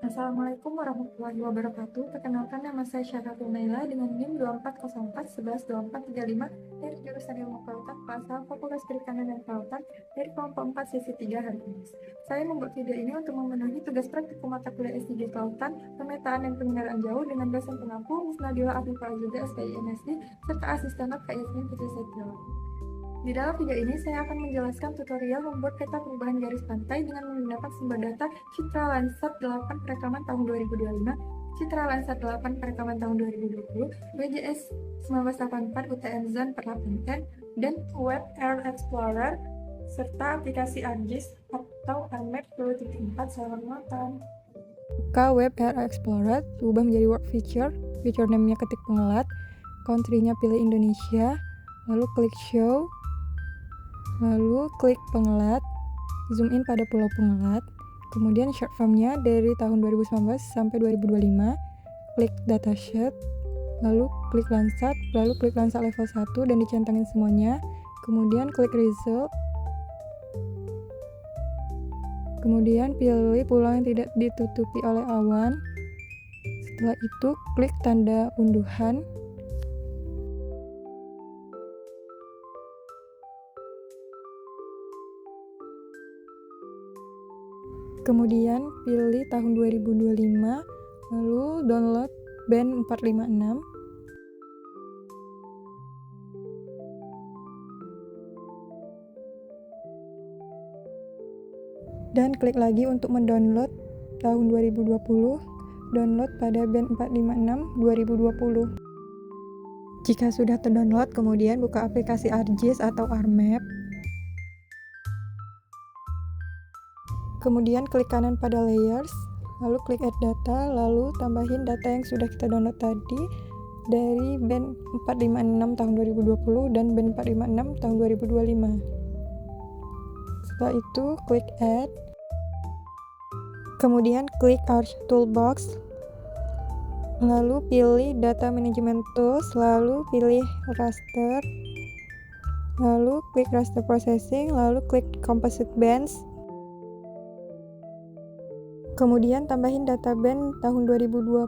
Assalamualaikum warahmatullahi wabarakatuh. Perkenalkan, nama saya Syaratul Naila dengan NIM 2404 11 2435 dari jurusan Ilmu Kelautan Pasal Fakultas Perikanan dan Kelautan dari kelompok 4 sesi 3 Harmonis. Saya membuat video ini untuk memenuhi tugas praktikum mata kuliah S3 Kelautan, Pemetaan dan Penginderaan Jauh dengan dosen pengampu Ms. Nabila Afifah Azuda SPI MSc serta asisten Kak Yasmin Putri Setio. Di dalam video ini saya akan menjelaskan tutorial membuat peta perubahan garis pantai dengan menggunakan sumber data Citra Landsat 8 perekaman tahun 2025, Citra Landsat 8 perekaman tahun 2020, WJS 1984 UTM Zone 48N, dan Web Air Explorer, serta aplikasi ArcGIS atau ArcMap 2.4. Selamat menonton. Buka Web Air Explorer, ubah menjadi Work Feature, feature name-nya ketik pengelat, country-nya pilih Indonesia, lalu klik Show, lalu klik pengelat, zoom in pada pulau pengelat, kemudian short form-nya dari tahun 2019 sampai 2025, klik datasheet, lalu klik Landsat, lalu klik Landsat level 1 dan dicentangin semuanya, kemudian klik result, kemudian pilih pulau yang tidak ditutupi oleh awan, setelah itu klik tanda unduhan, kemudian pilih tahun 2025, lalu download band 456. Dan klik lagi untuk mendownload tahun 2020, download pada band 456 2020. Jika sudah terdownload, kemudian buka aplikasi ArcGIS atau ArcMap. Kemudian klik kanan pada layers, lalu klik add data, lalu tambahin data yang sudah kita download tadi dari band 456 tahun 2020 dan band 456 tahun 2025. Setelah itu klik add, kemudian klik Arch Toolbox, lalu pilih Data Management Tools, lalu pilih Raster, lalu klik Raster Processing, lalu klik Composite Bands. Kemudian tambahin data band tahun 2020,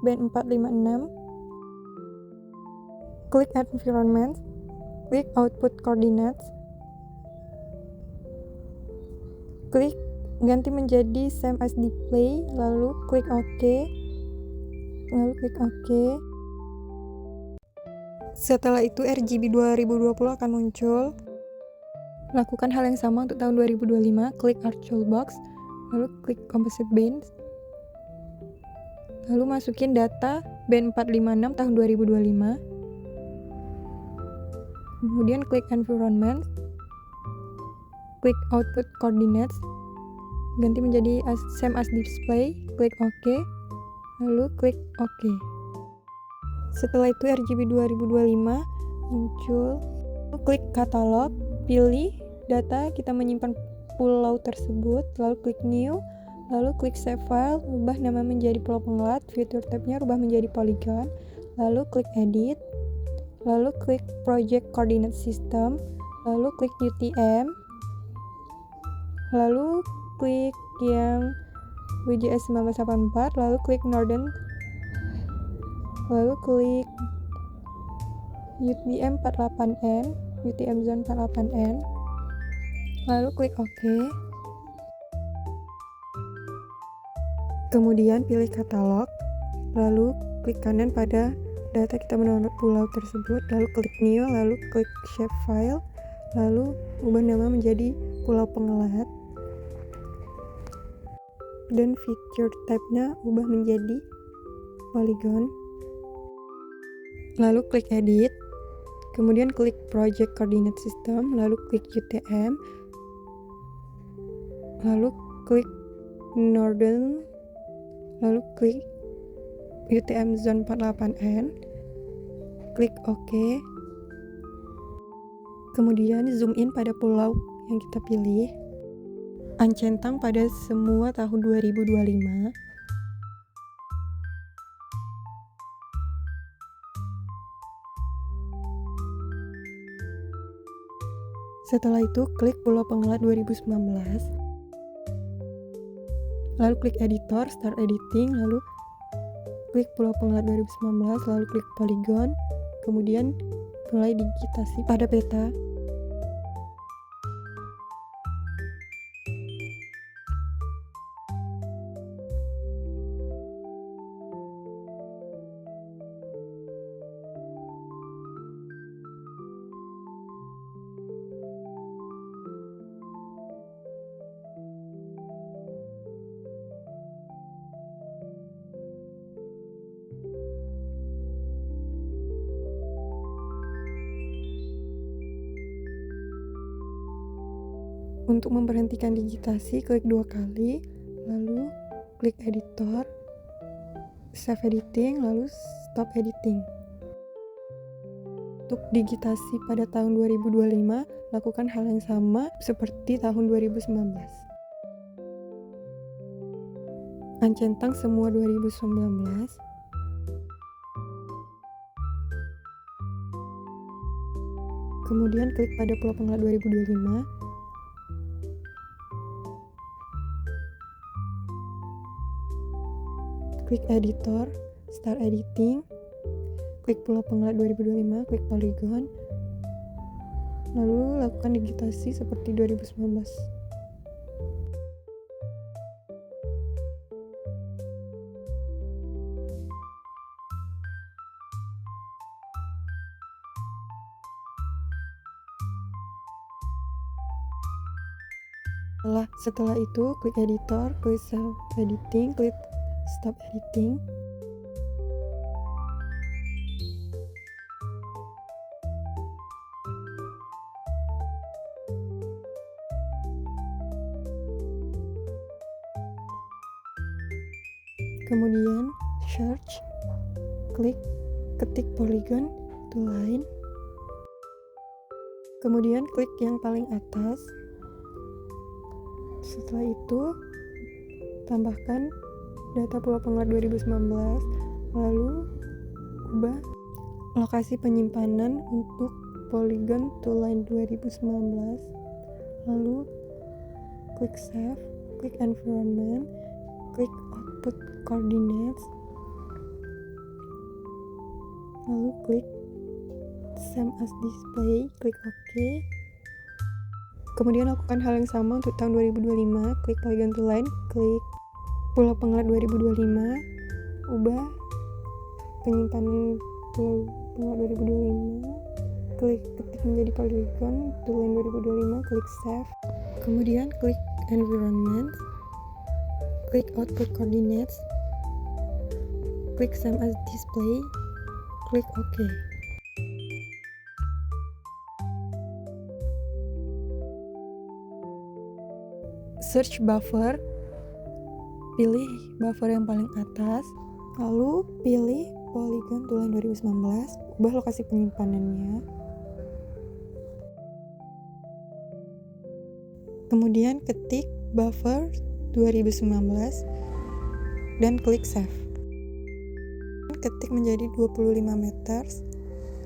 band 456. Klik Add Environment, klik Output Coordinates. Klik ganti menjadi Same as Display, lalu klik OK. Lalu klik OK. Setelah itu RGB 2020 akan muncul. Lakukan hal yang sama untuk tahun 2025, klik Arch Toolbox, lalu klik Composite Bands, lalu masukin data band 456 tahun 2025, kemudian klik Environment, klik Output Coordinates, ganti menjadi Same as Display, klik OK, lalu klik OK. Setelah itu RGB 2025 muncul, klik Katalog, pilih data, kita menyimpan pulau tersebut, lalu klik New, lalu klik Save File, ubah nama menjadi Pulau Pengelat, Feature tab-nya rubah menjadi Polygon, lalu klik Edit, lalu klik Project Coordinate System, lalu klik UTM, lalu klik yang WJS 1984, lalu klik Northern, lalu klik UTM 48N, UTM Zone 48N, lalu klik OK. Kemudian pilih katalog, lalu klik kanan pada data kita mendownload pulau tersebut, lalu klik New, lalu klik Shape File, lalu ubah nama menjadi Pulau Pengelat, dan feature type-nya ubah menjadi Polygon, lalu klik Edit, kemudian klik Project Coordinate System, lalu klik UTM, lalu klik Northern, lalu klik UTM Zone 48N, klik OK, kemudian zoom in pada pulau yang kita pilih, uncentang pada semua tahun 2025. Setelah itu klik Pulau Pengelat 2019, lalu klik editor, start editing, lalu klik pulau penggerak 2019, lalu klik polygon, kemudian mulai digitasi pada peta. Untuk memberhentikan digitasi, klik 2 kali, lalu klik editor, save editing, lalu stop editing. Untuk digitasi pada tahun 2025, lakukan hal yang sama seperti tahun 2019. Uncentang semua 2019. Kemudian klik pada pulau penggerak 2025. Klik editor, start editing, klik pulau penggerak 2025, klik polygon, lalu lakukan digitasi seperti 2019. Setelah itu, klik editor, klik save editing, klik stop editing. Kemudian search, ketik polygon to line. Kemudian klik yang paling atas. Setelah itu, tambahkan data pulau penggerak 2019, lalu ubah lokasi penyimpanan untuk polygon to line 2019, lalu klik save, klik environment, klik output coordinates, lalu klik same as display, klik OK. Kemudian lakukan hal yang sama untuk tahun 2025, klik polygon to line, klik pulau penggerak 2025, ubah penyimpanan pulau penggerak 2025, klik ketik menjadi polygon to line 2025, klik save. Kemudian klik environment, klik output coordinates, klik same as display, klik OK. Search buffer, pilih buffer yang paling atas, lalu pilih polygon to line 2019, ubah lokasi penyimpanannya. Kemudian ketik buffer 2019 dan klik save. Ketik menjadi 25 meter,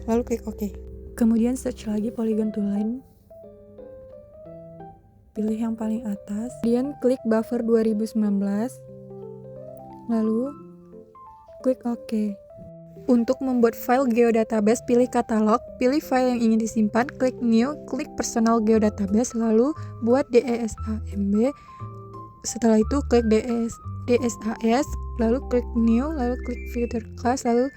lalu klik OK. Kemudian search lagi polygon to line, pilih yang paling atas, kemudian klik buffer 2019, lalu klik OK. Untuk membuat file geodatabase, pilih katalog, pilih file yang ingin disimpan, klik new, klik personal geodatabase, lalu buat DESAMB. Setelah itu klik DSAS, lalu klik new, lalu klik filter class, lalu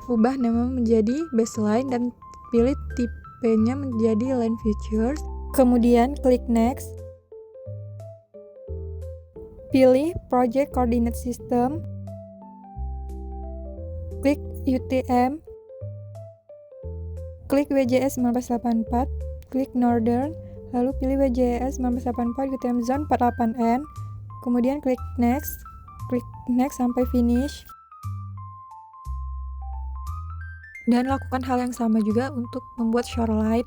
ubah nama menjadi baseline dan pilih tipenya menjadi line features. Kemudian klik next, pilih project coordinate system, klik UTM, klik WJS 1984, klik northern, lalu pilih WJS 1984 UTM zone 48N, kemudian klik next sampai finish. Dan lakukan hal yang sama juga untuk membuat shoreline.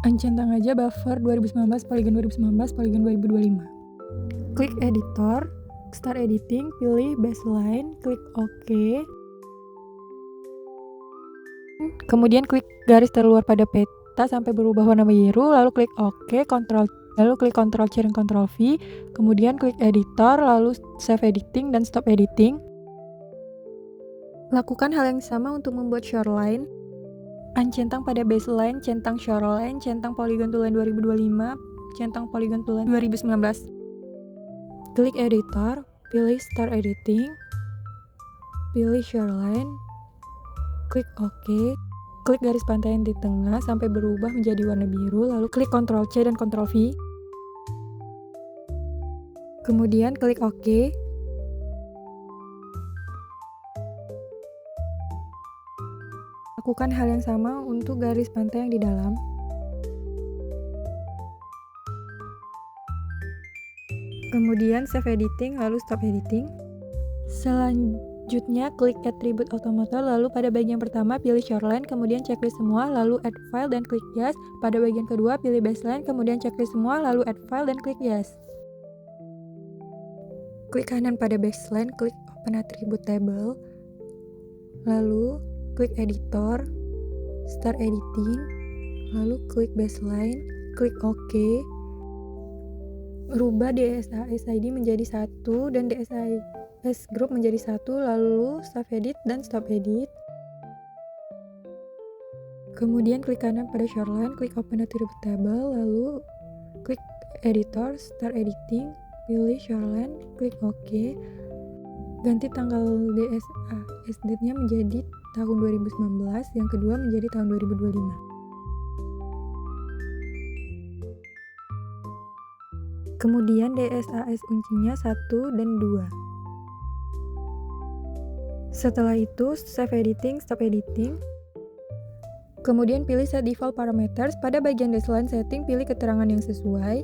Uncentang aja buffer 2019, polygon 2019, polygon 2025. Klik editor, start editing, pilih baseline, klik OK. Kemudian klik garis terluar pada peta sampai berubah warna biru, lalu klik OK, lalu klik Ctrl C dan Ctrl V, kemudian klik editor, lalu save editing dan stop editing. Lakukan hal yang sama untuk membuat shoreline. Uncentang pada baseline, centang shoreline, centang polygon to line 2025, centang polygon to line 2019. Klik editor, pilih start editing, pilih shoreline, klik OK. Klik garis pantai yang di tengah sampai berubah menjadi warna biru, lalu klik Ctrl C dan Ctrl V. Kemudian klik OK. Lakukan hal yang sama untuk garis pantai yang di dalam. Kemudian save editing, lalu stop editing. Selanjutnya klik Attribute Automator, lalu pada bagian pertama pilih shoreline, kemudian checklist semua, lalu add file dan klik yes. Pada bagian kedua pilih baseline, kemudian checklist semua, lalu add file dan klik yes. Klik kanan pada baseline, klik open attribute table, lalu klik editor, start editing, lalu klik baseline, klik OK. Rubah DSAS ID menjadi 1 dan DSAS group menjadi 1, lalu save edit dan stop edit. Kemudian klik kanan pada shoreline, klik open attribute table, lalu klik editor, start editing, pilih shoreline, klik OK. Ganti tanggal DSAS date-nya menjadi tahun 2019, yang kedua menjadi tahun 2025. Kemudian DSAS kuncinya 1 dan 2. Setelah itu save editing, stop editing. Kemudian pilih set default parameters. Pada bagian baseline setting pilih keterangan yang sesuai.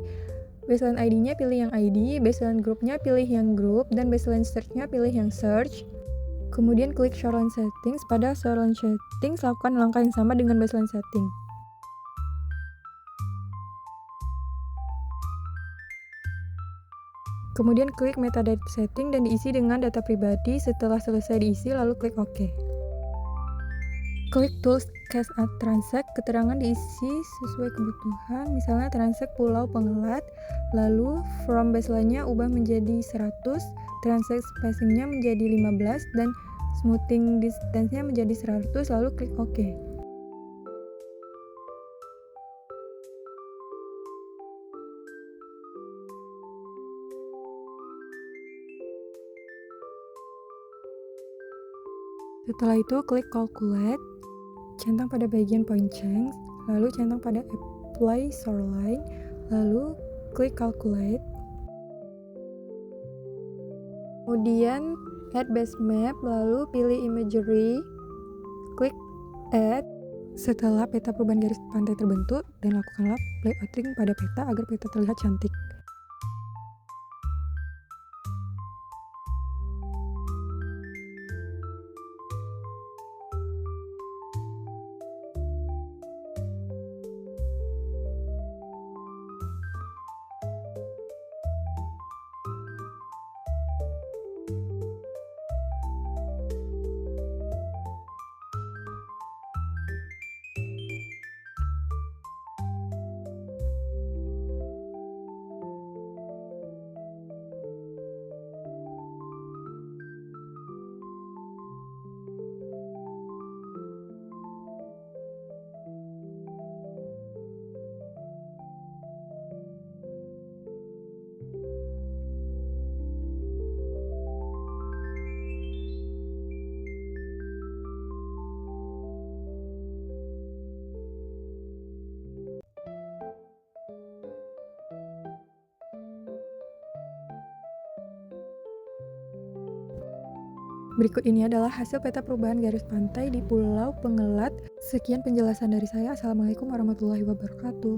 Baseline ID-nya pilih yang ID, baseline group-nya pilih yang group, dan baseline search-nya pilih yang search. Kemudian klik shoreline settings. Pada shoreline settings lakukan langkah yang sama dengan baseline setting. Kemudian klik metadata setting dan diisi dengan data pribadi. Setelah selesai diisi, lalu klik OK. Klik tools cast at transact, keterangan diisi sesuai kebutuhan, misalnya transact pulau Pengelat, lalu from baseline-nya ubah menjadi 100, transact spacing-nya menjadi 15, dan smoothing distance-nya menjadi 100, lalu klik OK. Setelah itu klik calculate, centang pada bagian point change, lalu centang pada apply shoreline, lalu klik calculate. Kemudian add base map, lalu pilih imagery, klik add. Setelah peta perubahan garis pantai terbentuk, dan lakukanlah layouting pada peta agar peta terlihat cantik. Berikut ini adalah hasil peta perubahan garis pantai di Pulau Pengelat. Sekian penjelasan dari saya. Assalamualaikum warahmatullahi wabarakatuh.